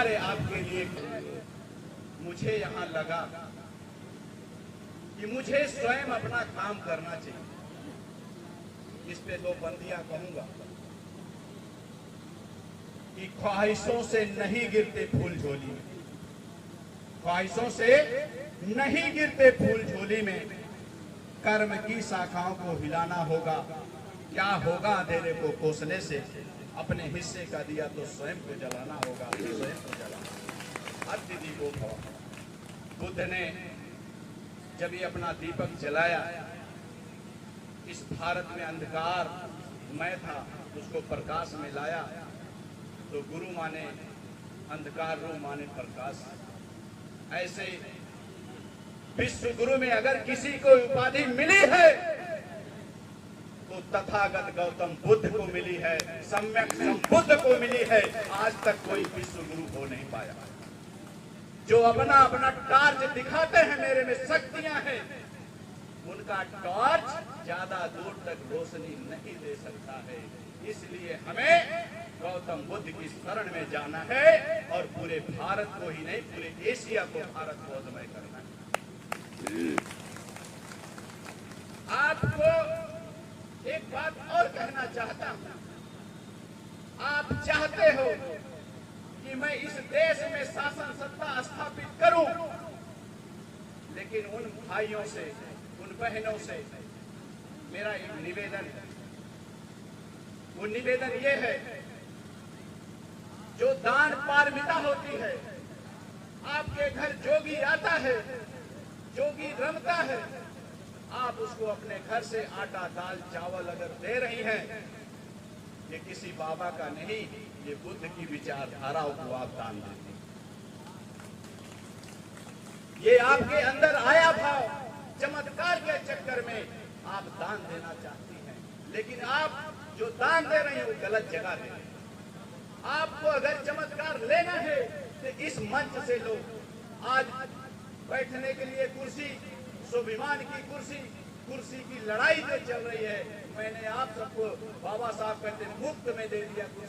सारे आपके लिए। मुझे यहाँ लगा कि मुझे स्वयं अपना काम करना चाहिए। इस पे दो बंदियां कहूंगा कि ख्वाहिशों से नहीं गिरते फूल झोली में, ख्वाहिशों से नहीं गिरते फूल झोली में, कर्म की शाखाओं को हिलाना होगा। क्या होगा अंधेरे को कोसने से, अपने हिस्से का दिया तो स्वयं को जलाना होगा, स्वयं को जलाना। अति दीपो भव। बुद्ध ने जब ये अपना दीपक जलाया, इस भारत में अंधकार मैं था, उसको प्रकाश में लाया, तो गुरु माने अंधकार, रूप माने प्रकाश। ऐसे विश्व गुरु में अगर किसी को उपाधि मिली है तो तथागत गौतम बुद्ध को मिली है, सम्यक संबुद्ध को मिली है। आज तक कोई विश्व गुरु हो नहीं पाया। जो अपना अपना टार्च दिखाते हैं, मेरे में शक्तियां हैं, उनका टॉर्च ज्यादा दूर तक रोशनी नहीं दे सकता है। इसलिए हमें गौतम बुद्ध की शरण में जाना है और पूरे भारत को ही नहीं, पूरे एशिया को भारत बोधमय करना है। आपको एक बात और कहना चाहता हूं। आप चाहते हो कि मैं इस देश में शासन सत्ता स्थापित करूं, लेकिन उन भाइयों से, उन बहनों से मेरा एक निवेदन है। वो निवेदन ये है, जो दान पारमिता होती है, आपके घर जोगी आता है, जोगी रमता है, आप उसको अपने घर से आटा दाल चावल अगर दे रही हैं, ये किसी बाबा का नहीं, ये बुद्ध की विचारधाराओं को आप दान देते हैं। ये आपके अंदर आया भाव, चमत्कार के चक्कर में आप दान देना चाहती हैं, लेकिन आप जो दान दे रहे हैं वो गलत जगह दे रहे हैं। आपको अगर चमत्कार लेना है तो इस मंच से लो। आज बैठने के लिए कुर्सी, स्वाभिमान की कुर्सी, कुर्सी की लड़ाई जो चल रही है, मैंने आप सबको बाबा साहब कहते मुफ्त में दे दिया कुर्सी।